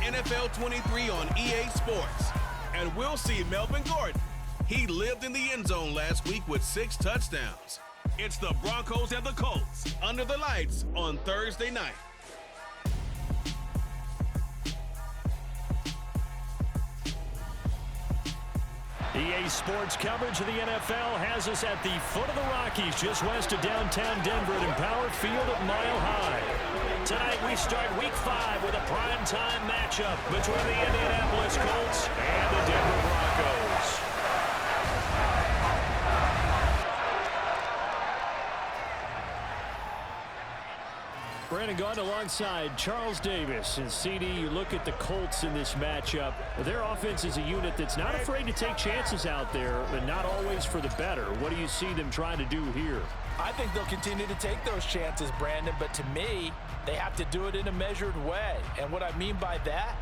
NFL 23 on EA Sports. And we'll see Melvin Gordon. He lived in the end zone last week with 6 touchdowns. It's the Broncos and the Colts under the lights on Thursday night. EA Sports coverage of the NFL has us at the foot of the Rockies, just west of downtown Denver at Empower Field at Mile High. Tonight we start Week 5 with a primetime matchup between the Indianapolis Colts and the Denver Broncos. Brandon Gaudin alongside Charles Davis. And CD, you look at the Colts in this matchup. Their offense is a unit that's not afraid to take chances out there, but not always for the better. What do you see them trying to do here? I think they'll continue to take those chances, Brandon, but to me, they have to do it in a measured way. And what I mean by that,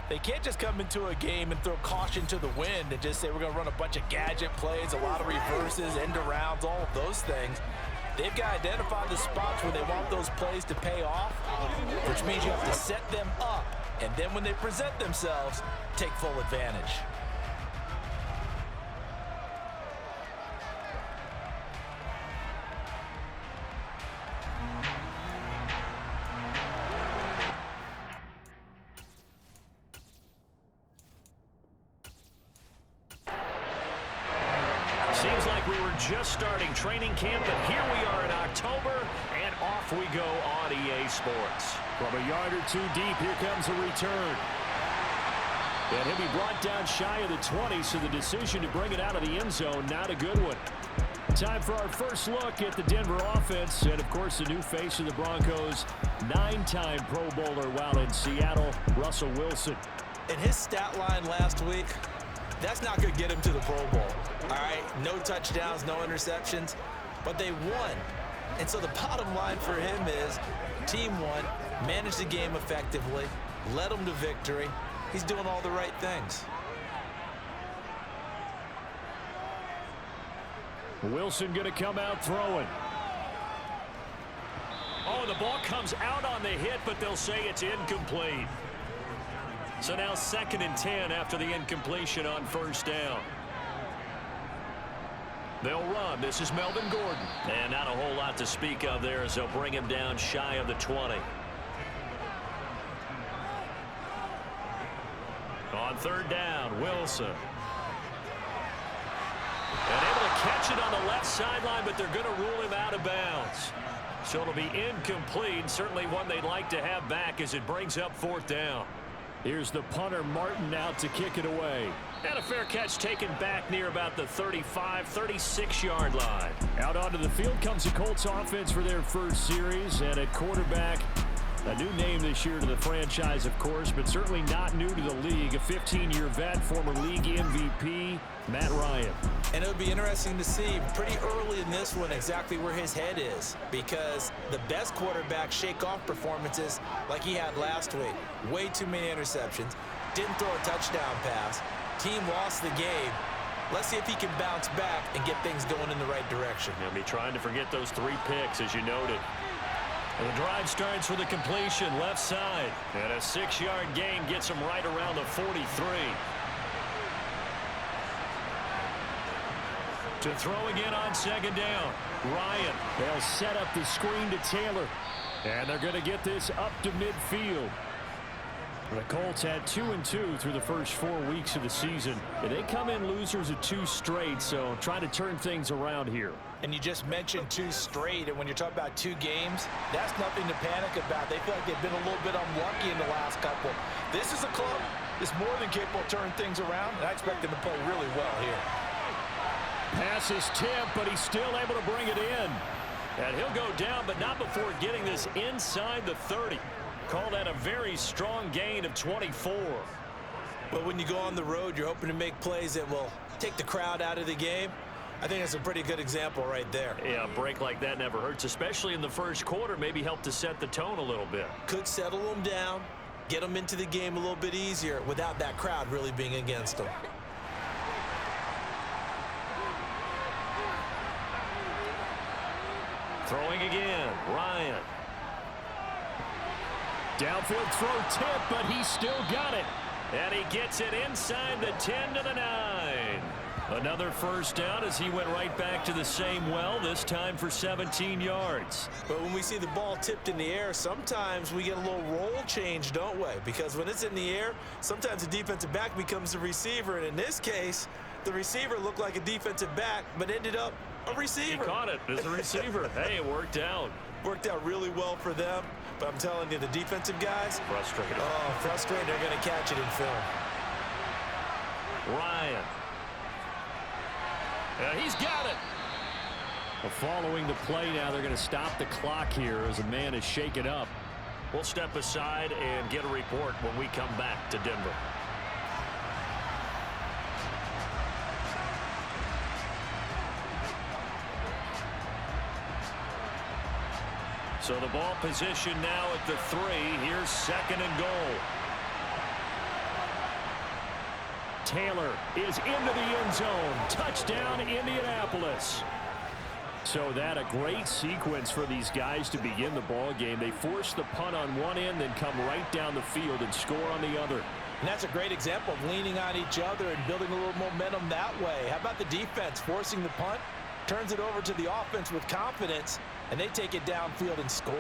they can't just come into a game and throw caution to the wind and just say we're going to run a bunch of gadget plays, a lot of reverses, end arounds, all of those things. They've got to identify the spots where they want those plays to pay off, which means you have to set them up, and then when they present themselves, take full advantage. Seems like we were just starting training camp, but here we are in October, and off we go on EA Sports. From a yard or two deep, here comes a return. And he'll be brought down shy of the 20, so the decision to bring it out of the end zone, not a good one. Time for our first look at the Denver offense, and of course the new face of the Broncos, 9-time Pro Bowler while in Seattle, Russell Wilson. In his stat line last week, that's not going to get him to the Pro Bowl. All right, no touchdowns, no interceptions, but they won. And so the bottom line for him is team won, managed the game effectively, led them to victory. He's doing all the right things. Wilson going to come out throwing. Oh, the ball comes out on the hit, but they'll say it's incomplete. So now 2nd and 10 after the incompletion on first down. They'll run. This is Melvin Gordon. And not a whole lot to speak of there as they'll bring him down shy of the 20. On 3rd down, Wilson. And able to catch it on the left sideline, but they're going to rule him out of bounds. So it'll be incomplete. Certainly one they'd like to have back as it brings up 4th down. Here's the punter, Martin, out to kick it away. And a fair catch taken back near about the 35, 36-yard line. Out onto the field comes the Colts offense for their first series. And at quarterback, a new name this year to the franchise, of course, but certainly not new to the league. A 15-year vet, former league MVP, Matt Ryan. And it would be interesting to see pretty early in this one exactly where his head is, because the best quarterbacks shake off performances like he had last week. Way too many interceptions. Didn't throw a touchdown pass. Team lost the game. Let's see if he can bounce back and get things going in the right direction. He'll be trying to forget those 3 picks, as you noted. And the drive starts with a completion left side. And a 6-yard gain gets him right around the 43. To throw again on 2nd down. Ryan. They'll set up the screen to Taylor. And they're going to get this up to midfield. The Colts had 2-2 through the first 4 weeks of the season. And they come in losers of 2 straight, so trying to turn things around here. And you just mentioned 2 straight, and when you're talking about 2 games, that's nothing to panic about. They feel like they've been a little bit unlucky in the last couple. This is a club that's more than capable of turning things around, and I expect them to play really well here. Pass is tipped, but he's still able to bring it in. And he'll go down, but not before getting this inside the 30. Call that a very strong gain of 24. But when you go on the road, you're hoping to make plays that will take the crowd out of the game. I think that's a pretty good example right there. Yeah, a break like that never hurts, especially in the first quarter. Maybe help to set the tone a little bit. Could settle them down, get them into the game a little bit easier without that crowd really being against them. Throwing again, Ryan. Downfield throw tip, but he still got it. And he gets it inside the 10 to the 9. Another first down as he went right back to the same well, this time for 17 yards. But when we see the ball tipped in the air, sometimes we get a little roll change, don't we? Because when it's in the air, sometimes the defensive back becomes the receiver. And in this case, the receiver looked like a defensive back, but ended up a receiver. He caught it as a receiver. Hey, it worked out. Worked out really well for them. But I'm telling you, the defensive guys, frustrated. Oh, frustrated. They're going to catch it in film. Ryan. He's got it. Well, following the play now, they're going to stop the clock here as a man is shaken up. We'll step aside and get a report when we come back to Denver. So the ball position now at the 3. Here's 2nd and goal. Taylor is into the end zone. Touchdown, Indianapolis. So that a great sequence for these guys to begin the ball game. They force the punt on one end, then come right down the field and score on the other. And that's a great example of leaning on each other and building a little momentum that way. How about the defense forcing the punt? Turns it over to the offense with confidence, and they take it downfield and score.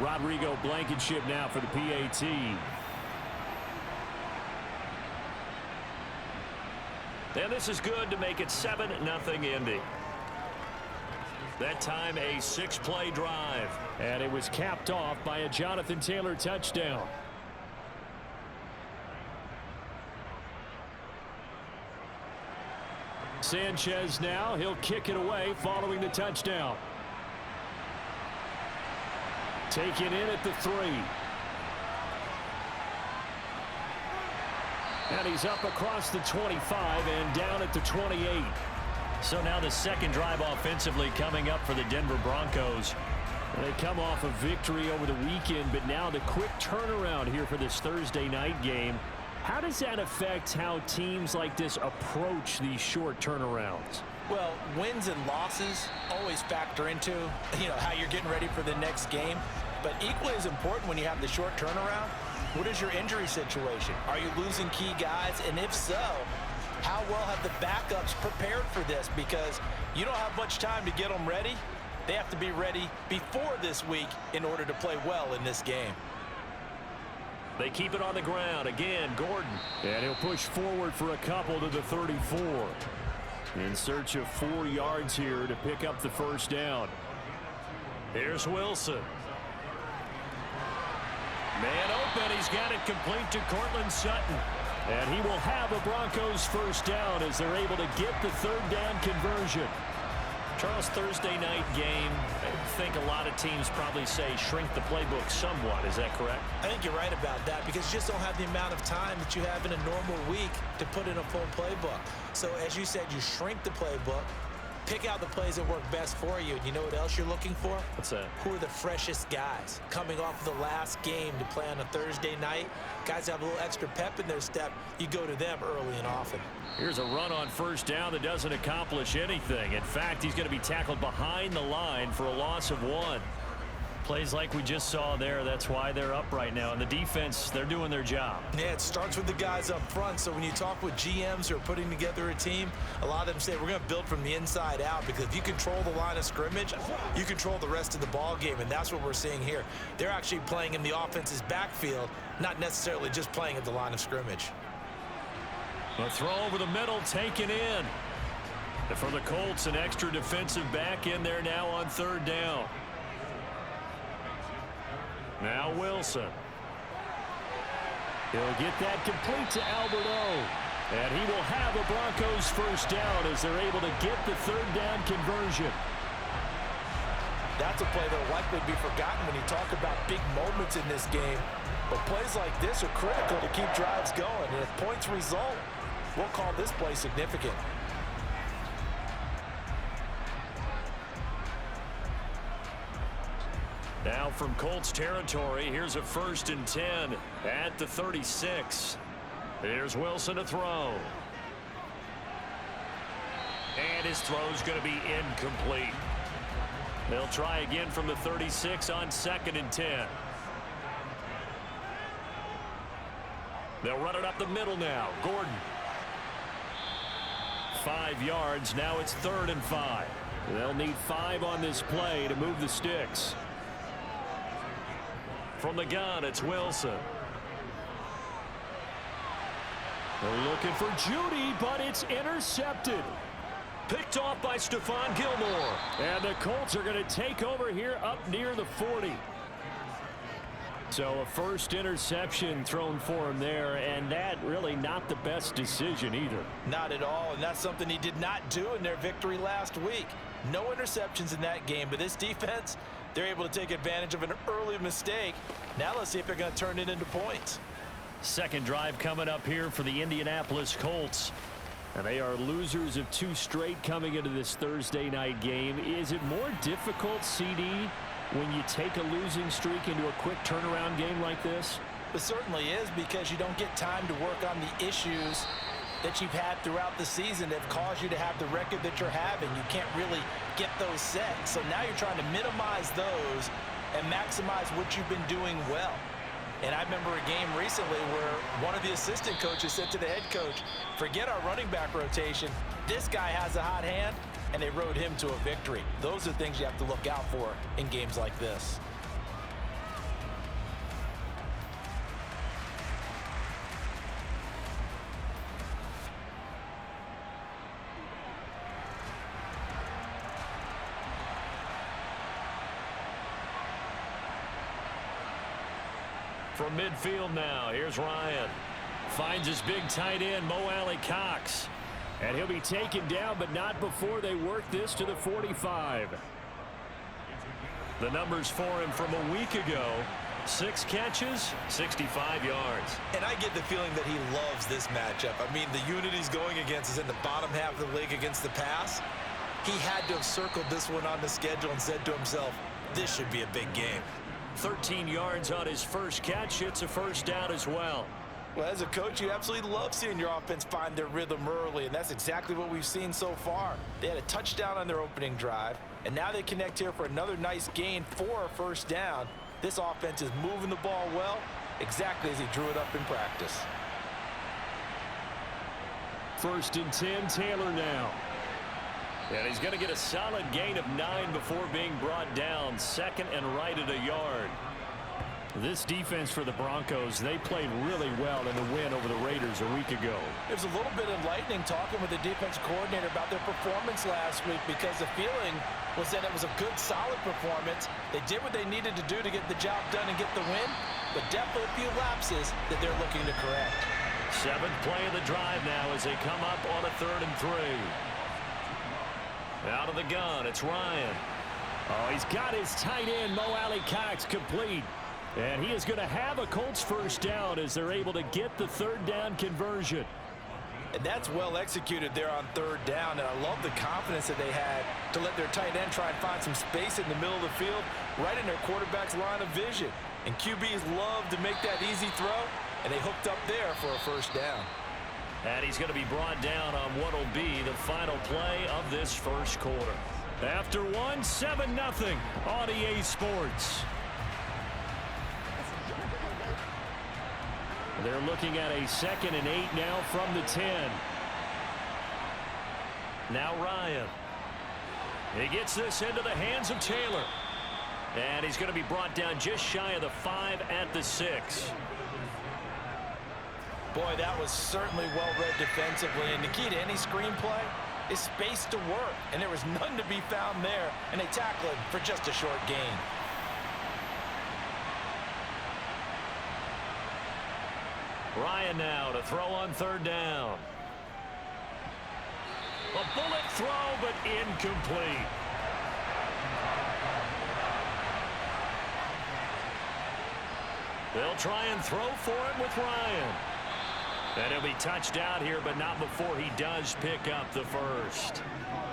Rodrigo Blankenship now for the PAT. And this is good to make it 7-0 Indy. That time a 6-play drive. And it was capped off by a Jonathan Taylor touchdown. Sanchez now, he'll kick it away following the touchdown. Taken in at the 3. And he's up across the 25 and down at the 28. So now the second drive offensively coming up for the Denver Broncos. They come off a victory over the weekend, but now the quick turnaround here for this Thursday night game. How does that affect how teams like this approach these short turnarounds? Well, wins and losses always factor into, how you're getting ready for the next game. But equally as important when you have the short turnaround, what is your injury situation? Are you losing key guys? And if so, how well have the backups prepared for this? Because you don't have much time to get them ready. They have to be ready before this week in order to play well in this game. They keep it on the ground. Again, Gordon. And he'll push forward for a couple to the 34. In search of 4 yards here to pick up the first down. Here's Wilson. Man open. He's got it complete to Cortland Sutton. And he will have a Broncos first down as they're able to get the 3rd down conversion. Charles, Thursday night game, I think a lot of teams probably say shrink the playbook somewhat. Is that correct? I think you're right about that because you just don't have the amount of time that you have in a normal week to put in a full playbook. So as you said, you shrink the playbook, pick out the plays that work best for you. And you know what else you're looking for? What's that? Who are the freshest guys coming off of the last game to play on a Thursday night? Guys have a little extra pep in their step. You go to them early and often. Here's a run on first down that doesn't accomplish anything. In fact, he's going to be tackled behind the line for a loss of 1. Plays like we just saw there, that's why they're up right now. And the defense, they're doing their job. Yeah, it starts with the guys up front. So when you talk with GMs who are putting together a team, a lot of them say we're going to build from the inside out because if you control the line of scrimmage, you control the rest of the ball game, and that's what we're seeing here. They're actually playing in the offense's backfield, not necessarily just playing at the line of scrimmage. A throw over the middle taken in. And for the Colts, an extra defensive back in there now on 3rd down. Now Wilson. He'll get that complete to Alberto. And he will have a Broncos first down as they're able to get the 3rd down conversion. That's a play that will likely be forgotten when you talk about big moments in this game. But plays like this are critical to keep drives going. And if points result, we'll call this play significant. Now from Colts territory, here's a 1st and 10 at the 36. Here's Wilson to throw. And his throw is going to be incomplete. They'll try again from the 36 on 2nd and 10. They'll run it up the middle now. Gordon. 5 yards. Now it's 3rd and 5. They'll need 5 on this play to move the sticks. From the gun, it's Wilson. They're looking for Judy, but it's intercepted. Picked off by Stephon Gilmore. And the Colts are going to take over here up near the 40. So a first interception thrown for him there, and that really not the best decision either. Not at all, and that's something he did not do in their victory last week. No interceptions in that game, but this defense, they're able to take advantage of an early mistake. Now let's see if they're going to turn it into points. Second drive coming up here for the Indianapolis Colts. And they are losers of 2 straight coming into this Thursday night game. Is it more difficult, CD, when you take a losing streak into a quick turnaround game like this? It certainly is, because you don't get time to work on the issues that you've had throughout the season that have caused you to have the record that you're having. You can't really get those set. So now you're trying to minimize those and maximize what you've been doing well. And I remember a game recently where one of the assistant coaches said to the head coach, forget our running back rotation. This guy has a hot hand, and they rode him to a victory. Those are things you have to look out for in games like this. From midfield now, here's Ryan. Finds his big tight end, Mo Alley-Cox. And he'll be taken down, but not before they work this to the 45. The numbers for him from a week ago. 6 catches, 65 yards. And I get the feeling that he loves this matchup. I mean, the unit he's going against is in the bottom half of the league against the pass. He had to have circled this one on the schedule and said to himself, this should be a big game. 13 yards on his first catch. It's a first down as well. Well, as a coach, you absolutely love seeing your offense find their rhythm early, and that's exactly what we've seen so far. They had a touchdown on their opening drive, and now they connect here for another nice gain for a first down. This offense is moving the ball well, exactly as he drew it up in practice. 1st and 10, Taylor now. And he's going to get a solid gain of 9 before being brought down. 2nd and right at a yard. This defense for the Broncos, they played really well in the win over the Raiders a week ago. It was a little bit enlightening talking with the defense coordinator about their performance last week, because the feeling was that it was a good, solid performance. They did what they needed to do to get the job done and get the win, but definitely a few lapses that they're looking to correct. 7th play of the drive now as they come up on a 3rd and 3. Out of the gun, it's Ryan. Oh, he's got his tight end, Mo Alley-Cox, complete. And he is going to have a Colts first down as they're able to get the 3rd down conversion. And that's well executed there on 3rd down. And I love the confidence that they had to let their tight end try and find some space in the middle of the field, right in their quarterback's line of vision. And QBs love to make that easy throw, and they hooked up there for a first down. And he's going to be brought down on what will be the final play of this first quarter. After 7-0 on EA Sports. They're looking at a 2nd and 8 now from the 10. Now Ryan. He gets this into the hands of Taylor. And he's going to be brought down just shy of the 5 at the 6. Boy, that was certainly well-read defensively. And the key to any screenplay is space to work. And there was none to be found there. And they tackle him for just a short gain. Ryan now to throw on 3rd down. A bullet throw, but incomplete. They'll try and throw for him with Ryan. And he'll be touched out here, but not before he does pick up the first.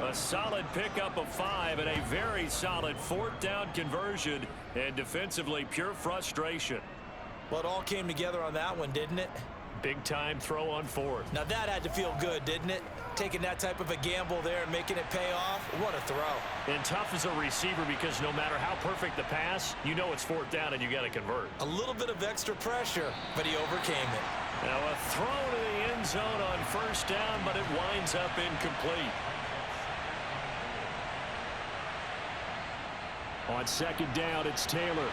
A solid pickup of 5 and a very solid 4th down conversion, and defensively pure frustration. Well, it all came together on that one, didn't it? Big-time throw on fourth. Now that had to feel good, didn't it? Taking that type of a gamble there and making it pay off. What a throw. And tough as a receiver because no matter how perfect the pass, you know it's fourth down and you got to convert. A little bit of extra pressure, but he overcame it. Now a throw to the end zone on first down, but it winds up incomplete. On second down, it's Taylor.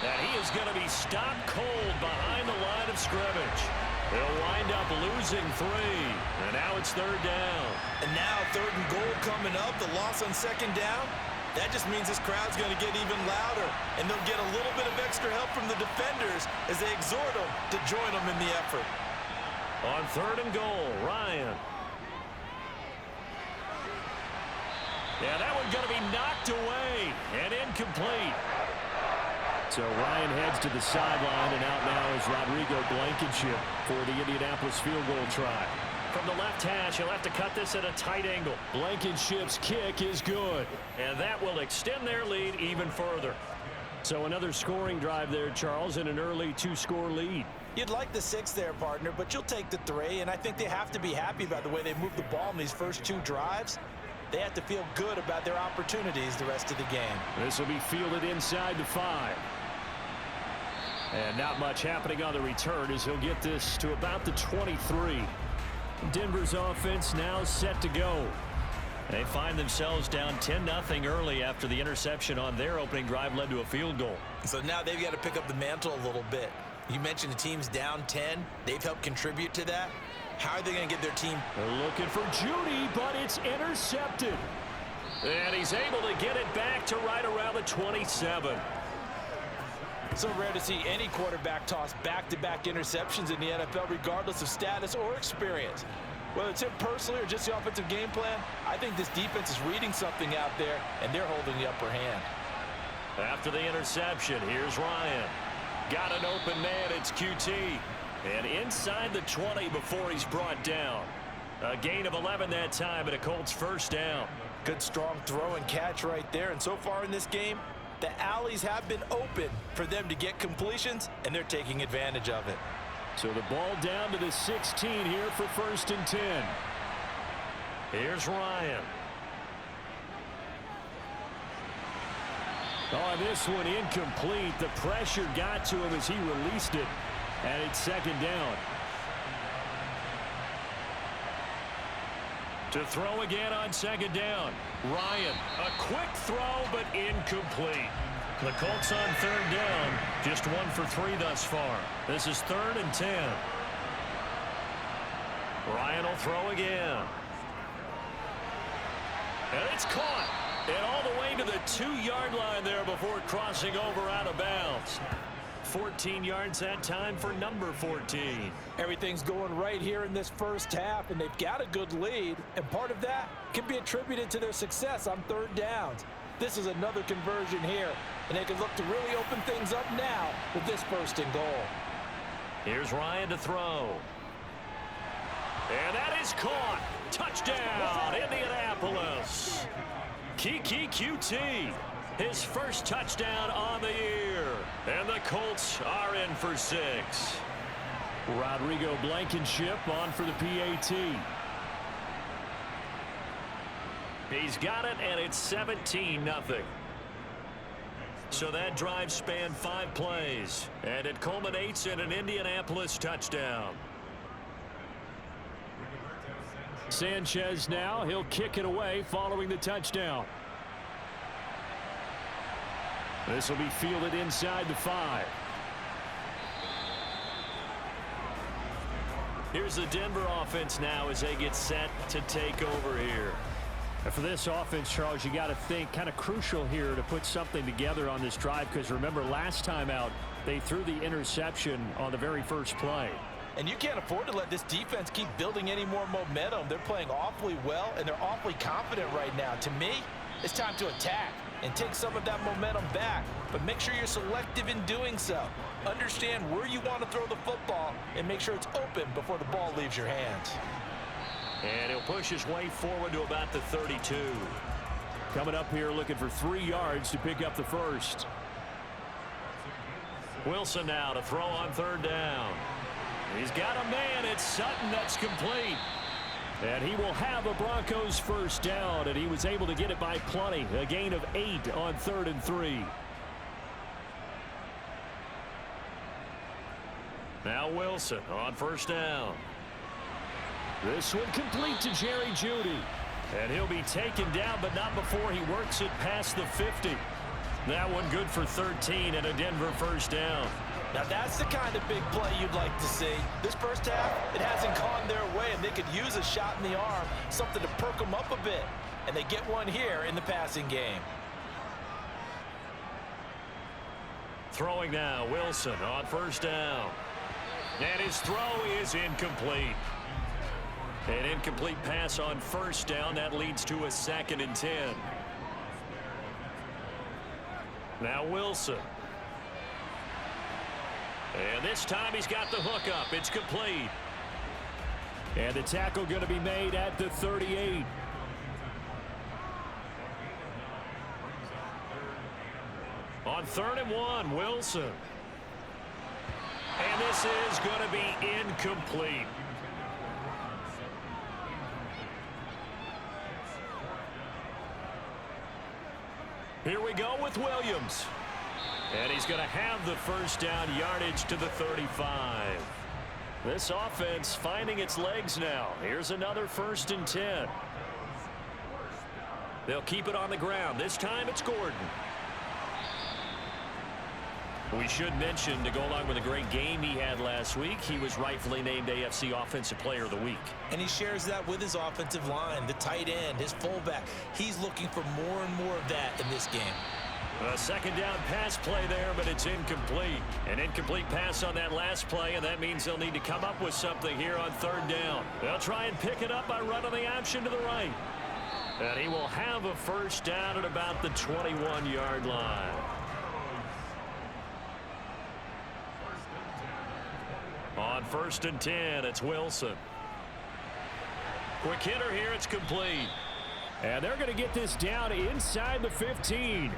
And he is going to be stopped cold behind the line of scrimmage. They'll wind up losing 3. And now it's third down. And now third and goal coming up. The loss on second down. That just means this crowd's going to get even louder. And they'll get a little bit of extra help from the defenders as they exhort them to join them in the effort. On third and goal, Ryan. Yeah, that one's going to be knocked away and incomplete. So Ryan heads to the sideline, and out now is Rodrigo Blankenship for the Indianapolis field goal try. From the left hash, he'll have to cut this at a tight angle. Blankenship's kick is good, and that will extend their lead even further. So another scoring drive there, Charles, and an early 2-score lead. You'd like the 6 there, partner, but you'll take the 3, and I think they have to be happy about the way they moved the ball in these first 2 drives. They have to feel good about their opportunities the rest of the game. This will be fielded inside the 5. And not much happening on the return as he'll get this to about the 23. Denver's offense now set to go. They find themselves down 10-0 early after the interception on their opening drive led to a field goal. So now they've got to pick up the mantle a little bit. You mentioned the team's down 10. They've helped contribute to that. How are they going to get their team? They're looking for Judy, but it's intercepted. And he's able to get it back to right around the 27. So rare to see any quarterback toss back-to-back interceptions in the NFL, regardless of status or experience. Whether it's him personally or just the offensive game plan, I think this defense is reading something out there, and they're holding the upper hand. After the interception, here's Ryan. Got an open man, it's QT. And inside the 20 before he's brought down. A gain of 11 that time, and a Colts first down. Good strong throw and catch right there, and so far in this game, the alleys have been open for them to get completions, and they're taking advantage of it. So the ball down to the 16 here for first and 10. Here's Ryan. Oh, this one incomplete. The pressure got to him as he released it, and it's second down. To throw again on second down. Ryan, a quick throw, but incomplete. The Colts on third down, just 1 for 3 thus far. This is third and 10. Ryan will throw again. And it's caught. And all the way to the 2-yard line there before crossing over out of bounds. 14 yards that time for number 14. Everything's going right here in this first half, and they've got a good lead, and part of that can be attributed to their success on third downs. This is another conversion here, and they can look to really open things up now with this first and goal. Here's Ryan to throw. And that is caught. Touchdown, Indianapolis. Kiki QT. His first touchdown on the year. And the Colts are in for 6. Rodrigo Blankenship on for the PAT. He's got it, and it's 17-0. So that drive spanned 5 plays, and it culminates in an Indianapolis touchdown. Sanchez now, he'll kick it away following the touchdown. This will be fielded inside the 5. Here's the Denver offense now as they get set to take over here. And for this offense, Charles, you got to think kind of crucial here to put something together on this drive, because remember last time out they threw the interception on the very first play. And you can't afford to let this defense keep building any more momentum. They're playing awfully well, and they're awfully confident right now. To me, it's time to attack and take some of that momentum back, but make sure you're selective in doing so. Understand where you want to throw the football and make sure it's open before the ball leaves your hands. And he'll push his way forward to about the 32. Coming up here looking for 3 yards to pick up the first. Wilson now to throw on third down. He's got a man. It's Sutton that's complete. And he will have a Broncos first down, and he was able to get it by plenty. A gain of 8 on 3rd and 3. Now Wilson on first down. This one complete to Jerry Jeudy. And he'll be taken down, but not before he works it past the 50. That one good for 13 and a Denver first down. Now that's the kind of big play you'd like to see. This first half, it hasn't gone their way, and they could use a shot in the arm, something to perk them up a bit. And they get one here in the passing game. Throwing now, Wilson on first down. And his throw is incomplete. An incomplete pass on first down. That leads to a 2nd and 10. Now Wilson. And this time he's got the hook up. It's complete. And the tackle going to be made at the 38. On 3rd and 1, Wilson. And this is going to be incomplete. Here we go with Williams. And he's going to have the first down, yardage to the 35. This offense finding its legs now. Here's another 1st and 10. They'll keep it on the ground. This time it's Gordon. We should mention, to go along with a great game he had last week, he was rightfully named AFC Offensive Player of the Week. And he shares that with his offensive line, the tight end, his fullback. He's looking for more and more of that in this game. A 2nd down pass play there, but it's incomplete. An incomplete pass on that last play, and that means they'll need to come up with something here on 3rd down. They'll try and pick it up by running the option to the right. And he will have a first down at about the 21-yard line. On 1st and 10, it's Wilson. Quick hitter here, it's complete. And they're going to get this down inside the 15.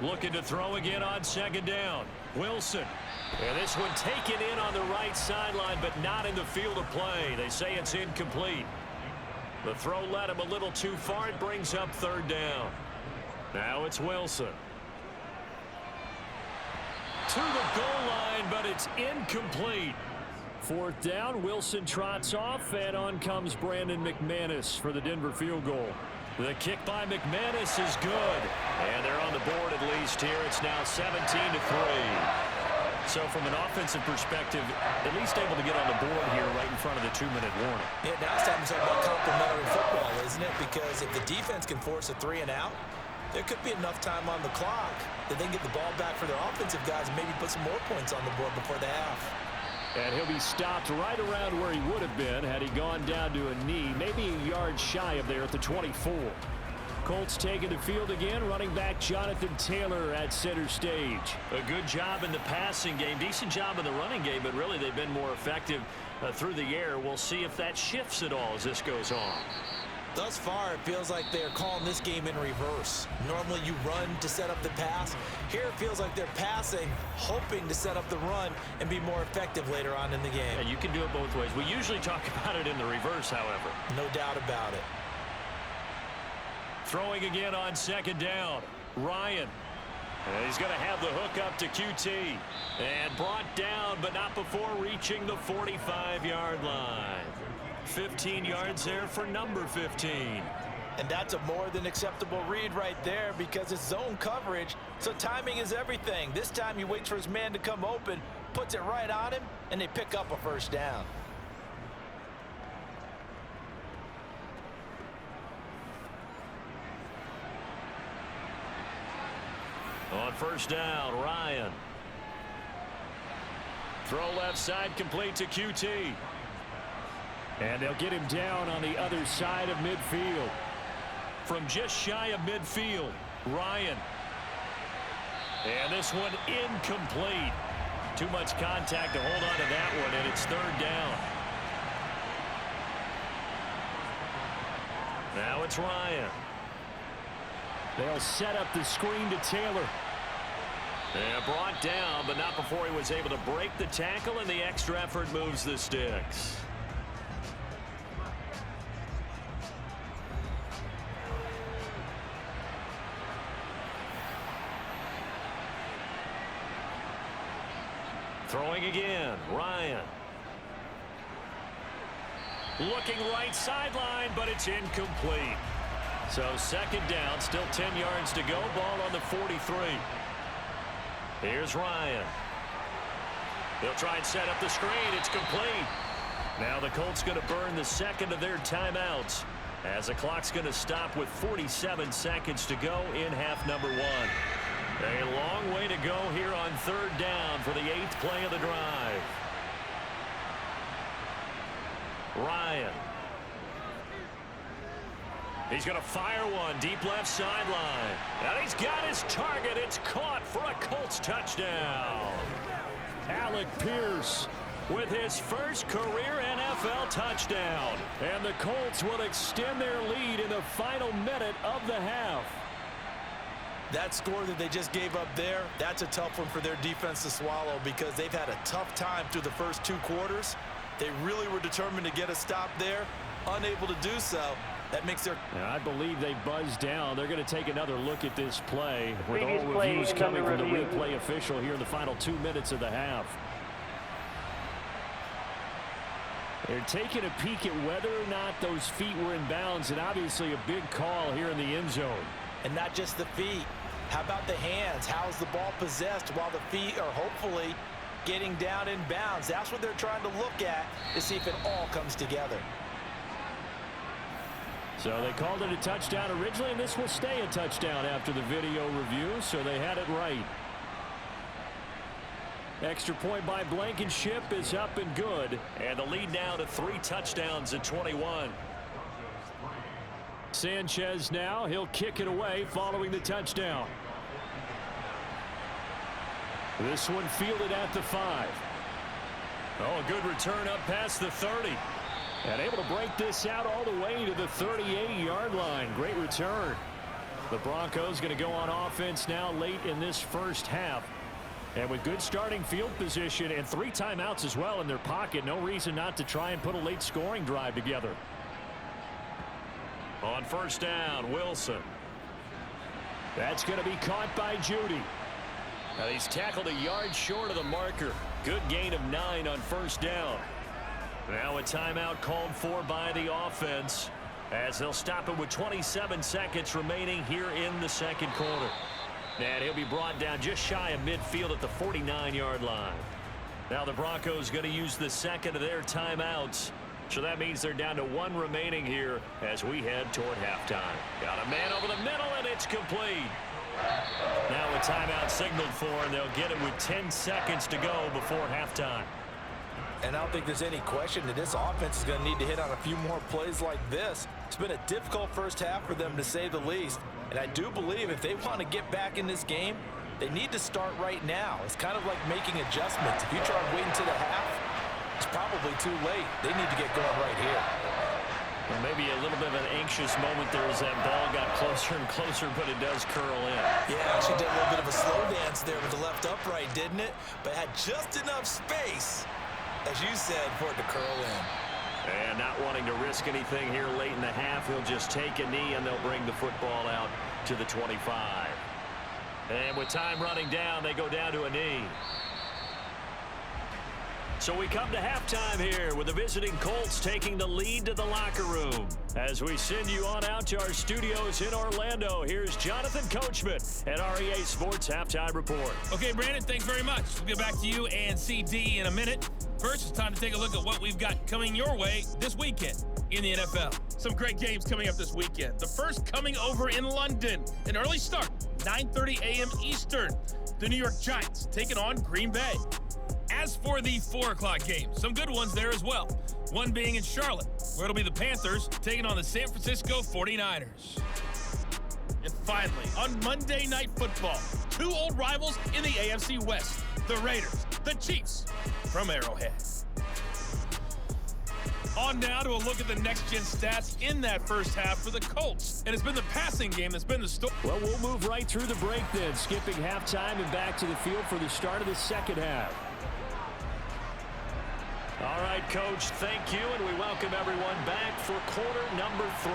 Looking to throw again on 2nd down. Wilson. And this one taken in on the right sideline, but not in the field of play. They say it's incomplete. The throw led him a little too far. It brings up 3rd down. Now it's Wilson. To the goal line, but it's incomplete. 4th down, Wilson trots off, and on comes Brandon McManus for the Denver field goal. The kick by McManus is good. And they're on the board at least here. It's now 17-3. So from an offensive perspective, at least able to get on the board here right in front of the 2-minute warning. Yeah, now it's time to talk about complimentary football, isn't it? Because if the defense can force a 3 and out, there could be enough time on the clock that they can get the ball back for their offensive guys and maybe put some more points on the board before the half. And he'll be stopped right around where he would have been had he gone down to a knee, maybe a yard shy of there at the 24. Colts taking the field again, running back Jonathan Taylor at center stage. A good job in the passing game, decent job in the running game, but really they've been more effective through the air. We'll see if that shifts at all as this goes on. Thus far, it feels like they're calling this game in reverse. Normally you run to set up the pass. Here it feels like they're passing, hoping to set up the run and be more effective later on in the game. Yeah, you can do it both ways. We usually talk about it in the reverse, however. No doubt about it. Throwing again on 2nd down. Ryan. And he's going to have the hook up to QT. And brought down, but not before reaching the 45-yard line. 15 yards there for number 15. And that's a more than acceptable read right there because it's zone coverage, so timing is everything. This time he waits for his man to come open, puts it right on him, and they pick up a first down. On 1st down, Ryan. Throw left side complete to QT. And they'll get him down on the other side of midfield. From just shy of midfield, Ryan. And this one incomplete. Too much contact to hold on to that one, and it's 3rd down. Now it's Ryan. They'll set up the screen to Taylor. And brought down, but not before he was able to break the tackle, and the extra effort moves the sticks. Throwing again, Ryan. Looking right sideline, but it's incomplete. So second down, still 10 yards to go. Ball on the 43. Here's Ryan. They'll try and set up the screen. It's complete. Now the Colts going to burn the second of their timeouts as the clock's going to stop with 47 seconds to go in half number one. A long way to go here on third down for the 8th play of the drive. Ryan. He's going to fire one deep left sideline. And he's got his target. It's caught for a Colts touchdown. Alec Pierce with his first career NFL touchdown. And the Colts will extend their lead in the final minute of the half. That score that they just gave up there, that's a tough one for their defense to swallow because they've had a tough time through the first 2 quarters. They really were determined to get a stop there, unable to do so. That makes their... I believe they buzzed down. They're going to take another look at this play with all reviews coming from the replay official here in the final 2 minutes of the half. They're taking a peek at whether or not those feet were in bounds, and obviously a big call here in the end zone. And not just the feet. How about the hands? How's the ball possessed while the feet are hopefully getting down in bounds? That's what they're trying to look at to see if it all comes together. So they called it a touchdown originally, and this will stay a touchdown after the video review, so they had it right. Extra point by Blankenship is up and good, and the lead now to 3 touchdowns at 21. Sanchez now, he'll kick it away following the touchdown. This one fielded at the 5. Oh, a good return up past the 30. And able to break this out all the way to the 38-yard line. Great return. The Broncos going to go on offense now late in this first half. And with good starting field position and 3 timeouts as well in their pocket, no reason not to try and put a late scoring drive together. On first down, Wilson. That's going to be caught by Judy. Now he's tackled a yard short of the marker. Good gain of 9 on first down. Now a timeout called for by the offense as they'll stop it with 27 seconds remaining here in the second quarter. And he'll be brought down just shy of midfield at the 49-yard line. Now the Broncos going to use the second of their timeouts. So that means they're down to 1 remaining here as we head toward halftime. Got a man over the middle, and it's complete. Now a timeout signaled for, and they'll get it with 10 seconds to go before halftime. And I don't think there's any question that this offense is going to need to hit on a few more plays like this. It's been a difficult first half for them, to say the least. And I do believe if they want to get back in this game, they need to start right now. It's kind of like making adjustments. If you try to wait until the half, it's probably too late. They need to get going right here. Well, maybe a little bit of an anxious moment there as that ball got closer and closer, but it does curl in. Yeah, actually did a little bit of a slow dance there with the left upright, didn't it? But had just enough space, as you said, for it to curl in. And not wanting to risk anything here late in the half, he'll just take a knee, and they'll bring the football out to the 25. And with time running down, they go down to a knee. So we come to halftime here with the visiting Colts taking the lead to the locker room. As we send you on out to our studios in Orlando, here's Jonathan Coachman at our EA Sports Halftime Report. Okay, Brandon, thanks very much. We'll get back to you and CD in a minute. First, it's time to take a look at what we've got coming your way this weekend in the NFL. Some great games coming up this weekend. The first coming over in London. An early start, 9:30 a.m. Eastern. The New York Giants taking on Green Bay. As for the 4 o'clock games, some good ones there as well. One being in Charlotte, where it'll be the Panthers taking on the San Francisco 49ers. And finally, on Monday Night Football, 2 old rivals in the AFC West, the Raiders, the Chiefs from Arrowhead. On now to a look at the next-gen stats in that first half for the Colts. And it's been the passing game that's been the story. Well, we'll move right through the break then, skipping halftime and back to the field for the start of the second half. All right, Coach, thank you, and we welcome everyone back for quarter number 3.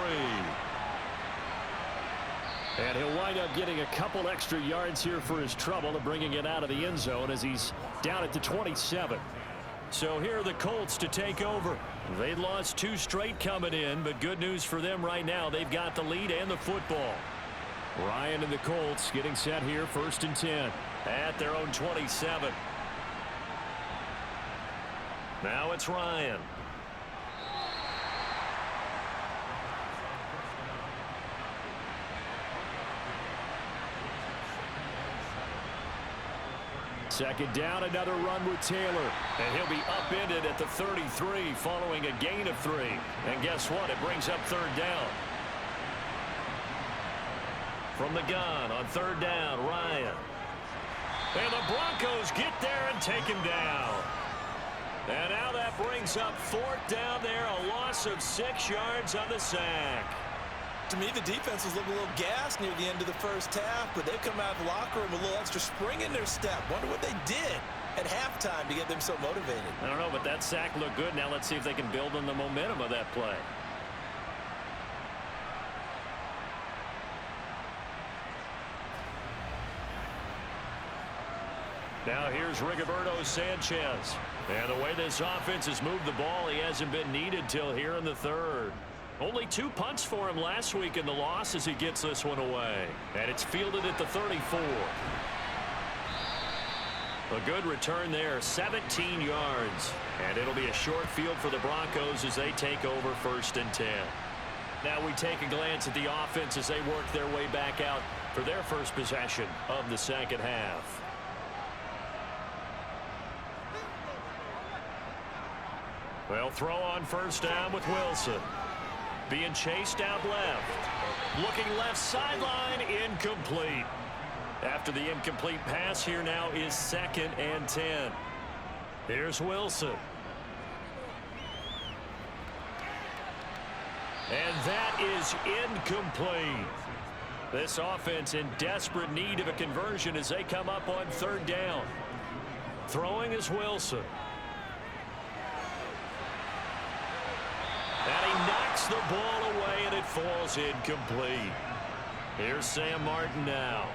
And he'll wind up getting a couple extra yards here for his trouble of bringing it out of the end zone as he's down at the 27. So here are the Colts to take over. They'd lost 2 straight coming in, but good news for them right now. They've got the lead and the football. Ryan and the Colts getting set here, 1st and 10 at their own 27. Now it's Ryan. Second down, another run with Taylor. And he'll be upended at the 33 following a gain of 3. And guess what? It brings up 3rd down. From the gun on 3rd down, Ryan. And the Broncos get there and take him down. And now that brings up 4th down there, a loss of 6 yards on the sack. To me, the defense was looking a little gassed near the end of the first half, but they've come out of the locker room with a little extra spring in their step. Wonder what they did at halftime to get them so motivated. I don't know, but that sack looked good. Now let's see if they can build on the momentum of that play. Now here's Rigoberto Sanchez. And the way this offense has moved the ball, he hasn't been needed till here in the 3rd. Only 2 punts for him last week in the loss as he gets this one away. And it's fielded at the 34. A good return there, 17 yards. And it'll be a short field for the Broncos as they take over 1st and 10. Now we take a glance at the offense as they work their way back out for their first possession of the second half. They'll throw on 1st down with Wilson. Being chased out left. Looking left sideline, incomplete. After the incomplete pass, here now is 2nd and 10. Here's Wilson. And that is incomplete. This offense in desperate need of a conversion as they come up on 3rd down. Throwing is Wilson. And he knocks the ball away, and it falls incomplete. Here's Sam Martin now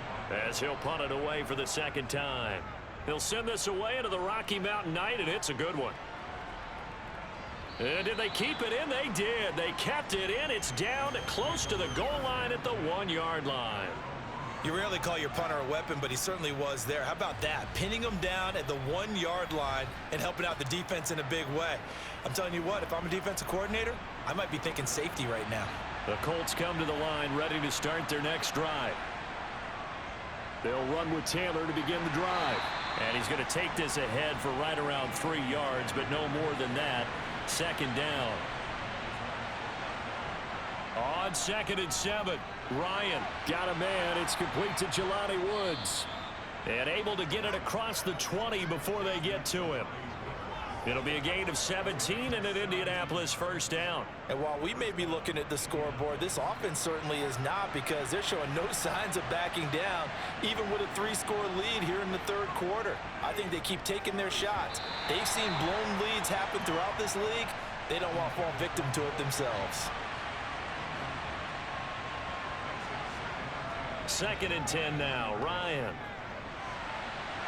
as he'll punt it away for the 2nd time. He'll send this away into the Rocky Mountain night, and it's a good one. And did they keep it in? They did. They kept it in. It's down close to the goal line at the 1-yard line. You rarely call your punter a weapon, but he certainly was there. How about that? Pinning him down at the 1-yard line and helping out the defense in a big way. I'm telling you what, if I'm a defensive coordinator, I might be thinking safety right now. The Colts come to the line ready to start their next drive. They'll run with Taylor to begin the drive. And he's going to take this ahead for right around 3 yards, but no more than that. 2nd down. On 2nd and 7, Ryan got a man. It's complete to Jelani Woods. And able to get it across the 20 before they get to him. It'll be a gain of 17 and an Indianapolis 1st down. And while we may be looking at the scoreboard, this offense certainly is not, because they're showing no signs of backing down, even with a 3-score lead here in the 3rd quarter. I think they keep taking their shots. They've seen blown leads happen throughout this league. They don't want to fall victim to it themselves. 2nd and 10 now, Ryan.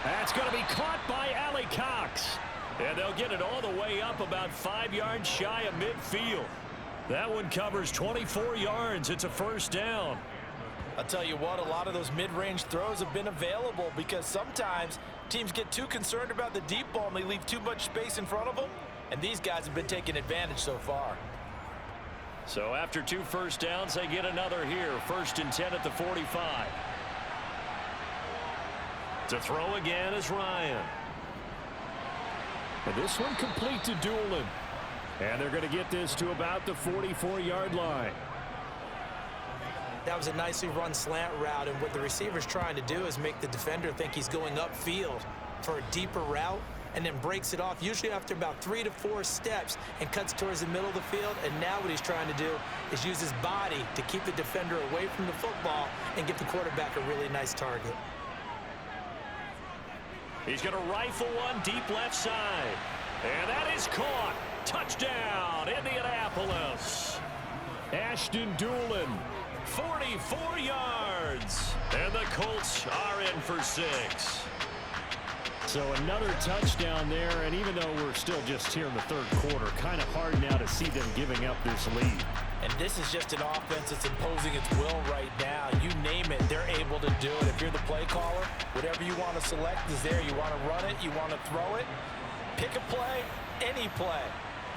That's going to be caught by Allie Cox. And they'll get it all the way up about 5 yards shy of midfield. That one covers 24 yards. It's a 1st down. I'll tell you what, a lot of those mid-range throws have been available because sometimes teams get too concerned about the deep ball and they leave too much space in front of them. And these guys have been taking advantage so far. So after 2 1st downs, they get another here. 1st and 10 at the 45. To throw again is Ryan. And this one complete to Doolin. And they're going to get this to about the 44-yard line. That was a nicely run slant route, and what the receiver's trying to do is make the defender think he's going upfield for a deeper route, and then breaks it off, usually after about 3 to 4 steps, and cuts towards the middle of the field. And now what he's trying to do is use his body to keep the defender away from the football and give the quarterback a really nice target. He's going to rifle one deep left side. And that is caught. Touchdown, Indianapolis. Ashton Doolin, 44 yards. And the Colts are in for 6. So another touchdown there, and even though we're still just here in the third quarter, kind of hard now to see them giving up this lead. And this is just an offense that's imposing its will right now. You name it, they're able to do it. If you're the play caller, whatever you want to select is there. You want to run it, you want to throw it, pick a play, any play.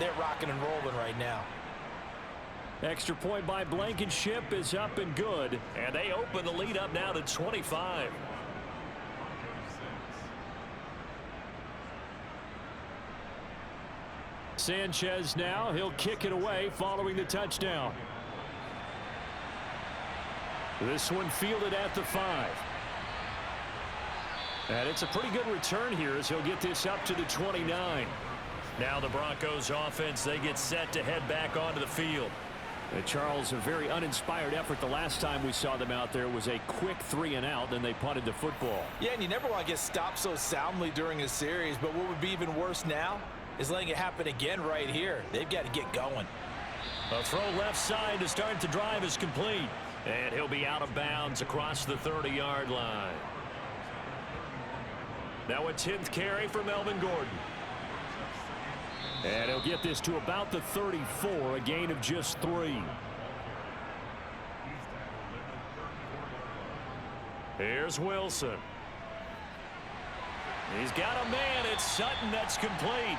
They're rocking and rolling right now. Extra point by Blankenship is up and good, and they open the lead up now to 25. Sanchez now, he'll kick it away following the touchdown. This one fielded at the 5. And it's a pretty good return here as he'll get this up to the 29. Now the Broncos offense, they get set to head back onto the field. Charles, a very uninspired effort the last time we saw them out there was a quick 3-and-out, then they punted the football. Yeah, and you never want to get stopped so soundly during a series, but what would be even worse now is letting it happen again right here. They've got to get going. A throw left side to start the drive is complete. And he'll be out of bounds across the 30-yard line. Now a 10th carry for Melvin Gordon. And he'll get this to about the 34, a gain of just 3. Here's Wilson. He's got a man. It's Sutton that's complete.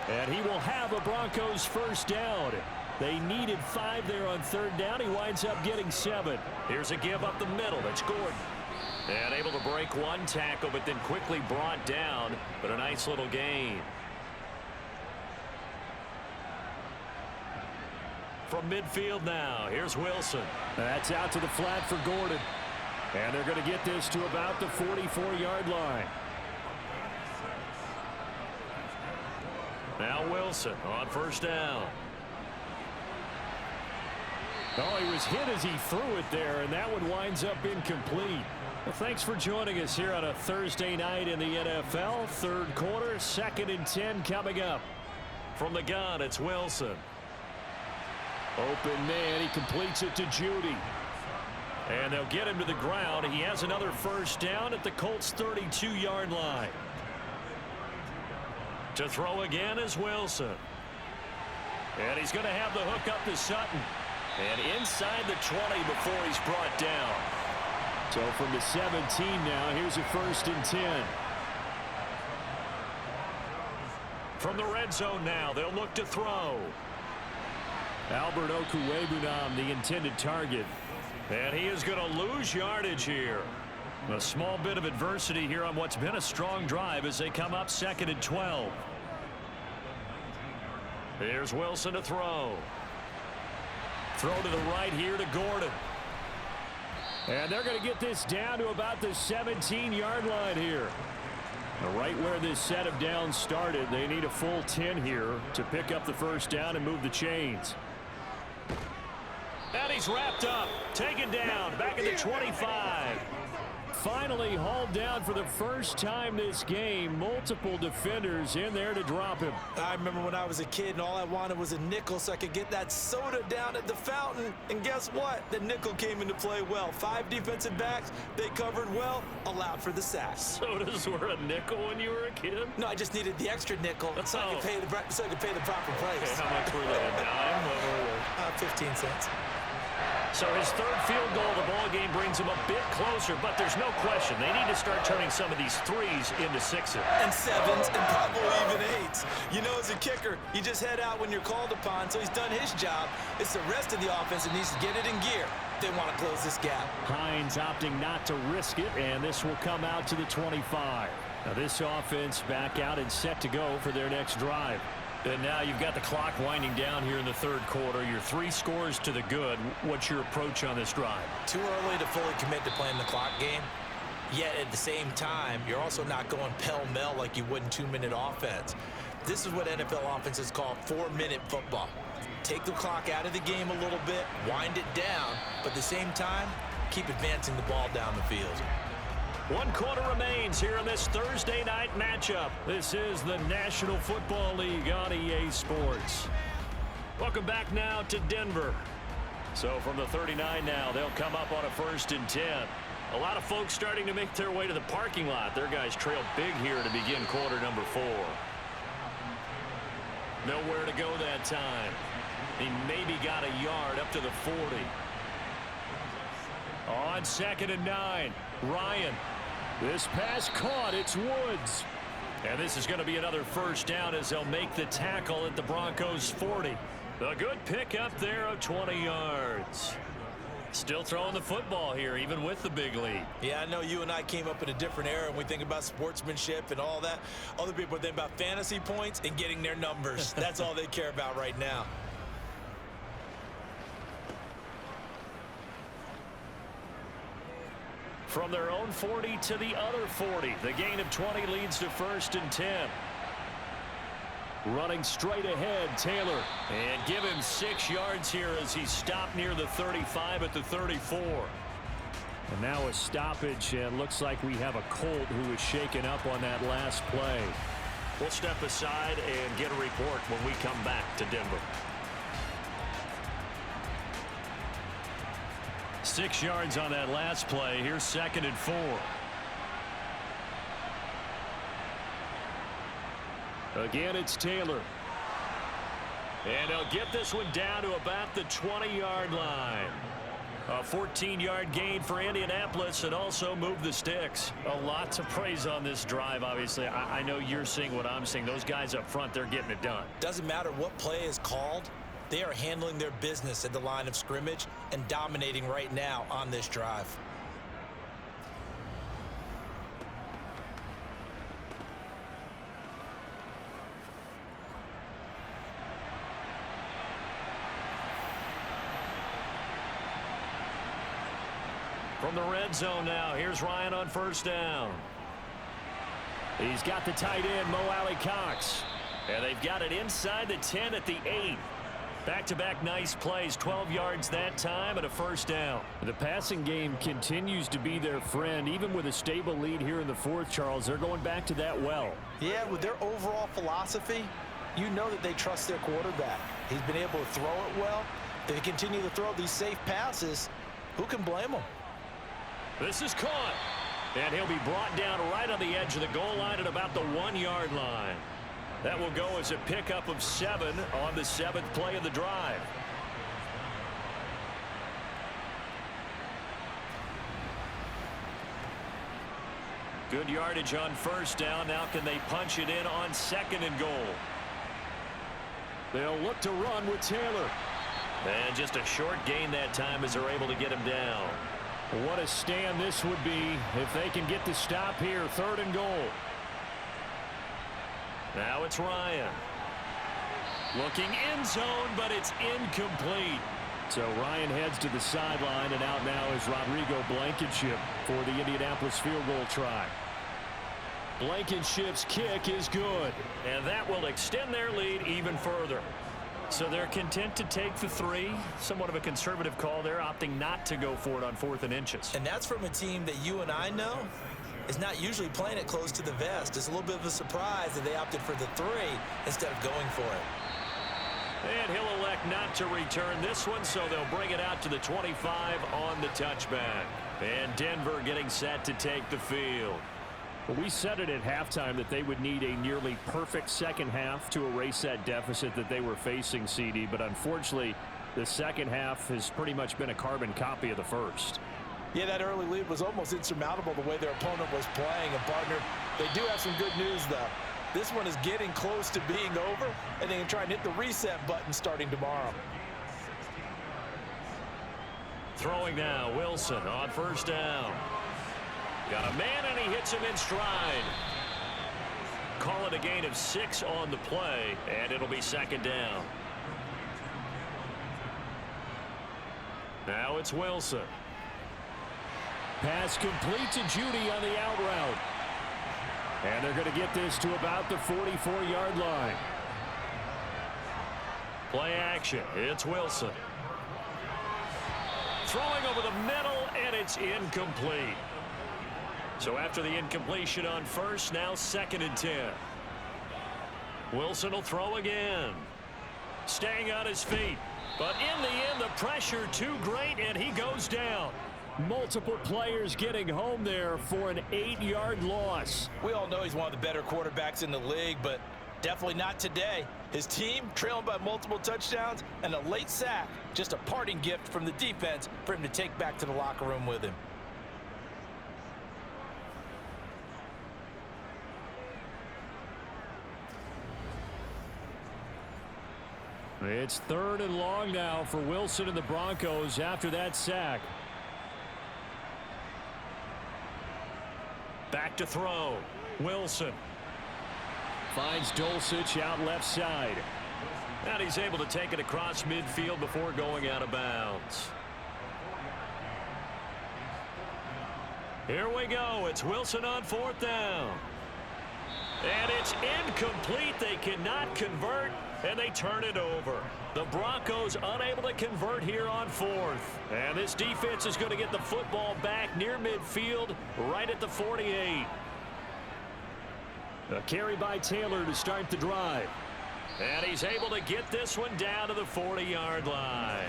And he will have a Broncos first down. They needed 5 there on 3rd down. He winds up getting 7. Here's a give up the middle. That's Gordon. And able to break one tackle, but then quickly brought down. But a nice little gain. From midfield now, here's Wilson. That's out to the flat for Gordon. And they're going to get this to about the 44-yard line. Now Wilson on first down. Oh, he was hit as he threw it there, and that one winds up incomplete. Well, thanks for joining us here on a Thursday night in the NFL. Third quarter, 2nd and 10 coming up. From the gun, it's Wilson. Open man, he completes it to Judy. And they'll get him to the ground. He has another first down at the Colts' 32-yard line. To throw again is Wilson. And he's going to have the hook up to Sutton. And inside the 20 before he's brought down. So from the 17 now, here's a 1st and 10. From the red zone now, they'll look to throw. Albert Okwuegbunam, the intended target. And he is going to lose yardage here. A small bit of adversity here on what's been a strong drive as they come up 2nd and 12. Here's Wilson to throw. Throw to the right here to Gordon. And they're going to get this down to about the 17-yard line here. Right where this set of downs started, they need a full 10 here to pick up the first down and move the chains. And he's wrapped up, taken down, back at the 25. Finally hauled down for the first time this game. Multiple defenders in there to drop him. I remember when I was a kid and all I wanted was a nickel so I could get that soda down at the fountain. And guess what? The nickel came into play well. 5 defensive backs, they covered well, allowed for the sack. Sodas were a nickel when you were a kid? No, I just needed the extra nickel so I could pay the proper price. Okay, how much were they? A dime? What were they? 15 cents. So his 3rd field goal of the ball game brings him a bit closer, but there's no question they need to start turning some of these 3s into 6s. And 7s and probably even 8s. You know, as a kicker, you just head out when you're called upon, so he's done his job. It's the rest of the offense that needs to get it in gear. They want to close this gap. Hines opting not to risk it, and this will come out to the 25. Now this offense back out and set to go for their next drive. And now you've got the clock winding down here in the 3rd quarter. Your 3 scores to the good. What's your approach on this drive? Too early to fully commit to playing the clock game. Yet at the same time, you're also not going pell-mell like you would in 2-minute offense. This is what NFL offenses call 4-minute football. Take the clock out of the game a little bit, wind it down, but at the same time, keep advancing the ball down the field. 1 quarter remains here in this Thursday night matchup. This is the National Football League on EA Sports. Welcome back now to Denver. So from the 39 now, they'll come up on a 1st and 10. A lot of folks starting to make their way to the parking lot. Their guys trail big here to begin quarter number 4. Nowhere to go that time. He maybe got a yard up to the 40. On 2nd and 9, Ryan. This pass caught. It's Woods. And this is going to be another 1st down as they'll make the tackle at the Broncos 40. A good pickup there of 20 yards. Still throwing the football here, even with the big lead. Yeah, I know you and I came up in a different era, and we think about sportsmanship and all that. Other people think about fantasy points and getting their numbers. That's all they care about right now. From their own 40 to the other 40. The gain of 20 leads to 1st and 10. Running straight ahead, Taylor. And give him 6 yards here as he stopped near the 35 at the 34. And now a stoppage, and looks like we have a Colt who is shaken up on that last play. We'll step aside and get a report when we come back to Denver. 6 yards on that last play. Here's 2nd and 4. Again, it's Taylor. And they'll get this one down to about the 20-yard line. A 14-yard gain for Indianapolis, and also move the sticks. A lot to praise on this drive, obviously. I know you're seeing what I'm seeing. Those guys up front, they're getting it done. Doesn't matter what play is called. They are handling their business at the line of scrimmage and dominating right now on this drive. From the red zone now, here's Ryan on 1st down. He's got the tight end, Mo Alley-Cox. And they've got it inside the 10 at the 8. Back-to-back nice plays, 12 yards that time and a 1st down. The passing game continues to be their friend. Even with a stable lead here in the 4th, Charles, they're going back to that well. Yeah, with their overall philosophy, you know that they trust their quarterback. He's been able to throw it well. They continue to throw these safe passes. Who can blame them? This is caught. And he'll be brought down right on the edge of the goal line at about the 1-yard line. That will go as a pickup of 7 on the 7th play of the drive. Good yardage on 1st down. Now can they punch it in on 2nd and goal? They'll look to run with Taylor. And just a short gain that time as they're able to get him down. What a stand this would be if they can get the stop here. 3rd and goal. Now it's Ryan. Looking end zone, but it's incomplete. So Ryan heads to the sideline, and out now is Rodrigo Blankenship for the Indianapolis field goal try. Blankenship's kick is good, and that will extend their lead even further. So they're content to take the 3. Somewhat of a conservative call there, opting not to go for it on 4th and inches. And that's from a team that you and I know is not usually playing it close to the vest. It's a little bit of a surprise that they opted for the 3 instead of going for it. And he'll elect not to return this one, so they'll bring it out to the 25 on the touchback. And Denver getting set to take the field. Well, we said it at halftime that they would need a nearly perfect second half to erase that deficit that they were facing, CD, but unfortunately the second half has pretty much been a carbon copy of the first. Yeah, that early lead was almost insurmountable the way their opponent was playing. And, partner, they do have some good news, though. This one is getting close to being over, and they can try and hit the reset button starting tomorrow. Throwing now, Wilson on 1st down. Got a man, and he hits him in stride. Call it a gain of 6 on the play, and it'll be 2nd down. Now it's Wilson. Pass complete to Judy on the out route. And they're going to get this to about the 44-yard line. Play action. It's Wilson. Throwing over the middle, and it's incomplete. So after the incompletion on first, now 2nd and 10. Wilson will throw again. Staying on his feet. But in the end, the pressure too great, and he goes down. Multiple players getting home there for an 8-yard loss. We all know he's one of the better quarterbacks in the league, but definitely not today. His team trailing by multiple touchdowns and a late sack. Just a parting gift from the defense for him to take back to the locker room with him. It's 3rd and long now for Wilson and the Broncos after that sack. Back to throw. Wilson finds Dulcich out left side. And he's able to take it across midfield before going out of bounds. Here we go. It's Wilson on 4th down. And it's incomplete. They cannot convert, and they turn it over. The Broncos unable to convert here on 4th. And this defense is going to get the football back near midfield, right at the 48. A carry by Taylor to start the drive. And he's able to get this one down to the 40-yard line.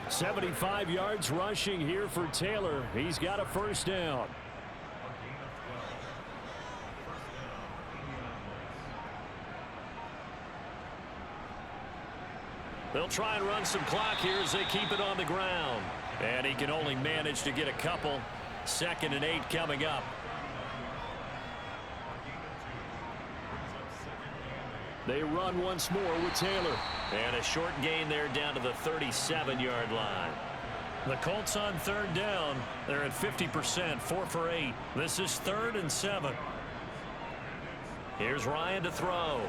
75 yards rushing here for Taylor. He's got a 1st down. They'll try and run some clock here as they keep it on the ground. And he can only manage to get a couple. 2nd and 8 coming up. They run once more with Taylor. And a short gain there down to the 37-yard line. The Colts on 3rd down. They're at 50%, 4 for 8. This is 3rd and 7. Here's Ryan to throw.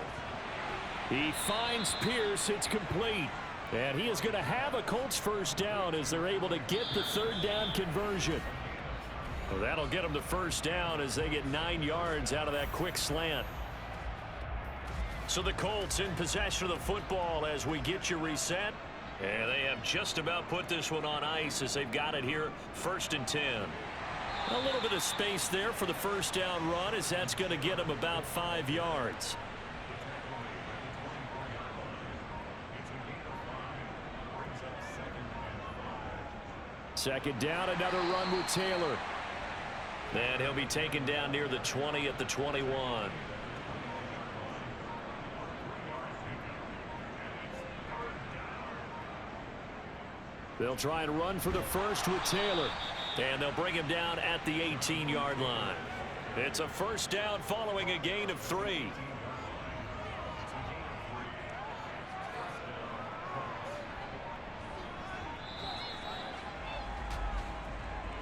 He finds Pierce. It's complete. And he is going to have a Colts 1st down as they're able to get the 3rd down conversion. Well, that'll get them the 1st down as they get 9 yards out of that quick slant. So the Colts in possession of the football as we get you reset. And they have just about put this one on ice as they've got it here 1st and 10. A little bit of space there for the 1st down run as that's going to get them about 5 yards. 2nd down, another run with Taylor. And he'll be taken down near the 20 at the 21. They'll try and run for the 1st with Taylor. And they'll bring him down at the 18-yard line. It's a 1st down following a gain of 3.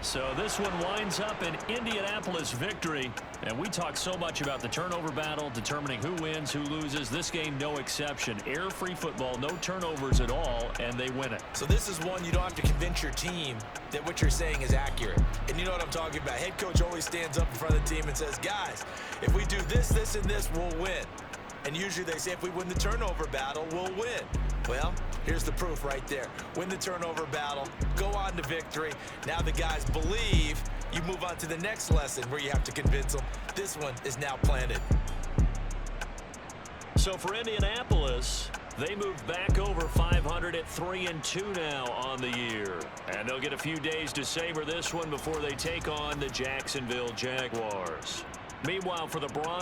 So this one winds up an Indianapolis victory. And we talk so much about the turnover battle, determining who wins, who loses. This game, no exception. Error-free football, no turnovers at all, and they win it. So this is one you don't have to convince your team that what you're saying is accurate. And you know what I'm talking about. Head coach always stands up in front of the team and says, guys, if we do this, this, and this, we'll win. And usually they say if we win the turnover battle, we'll win. Well, here's the proof right there. Win the turnover battle, go on to victory. Now the guys believe. You move on to the next lesson where you have to convince them. This one is now planted. So for Indianapolis, they move back over 500 at 3-2 now on the year. And they'll get a few days to savor this one before they take on the Jacksonville Jaguars. Meanwhile, for the Broncos,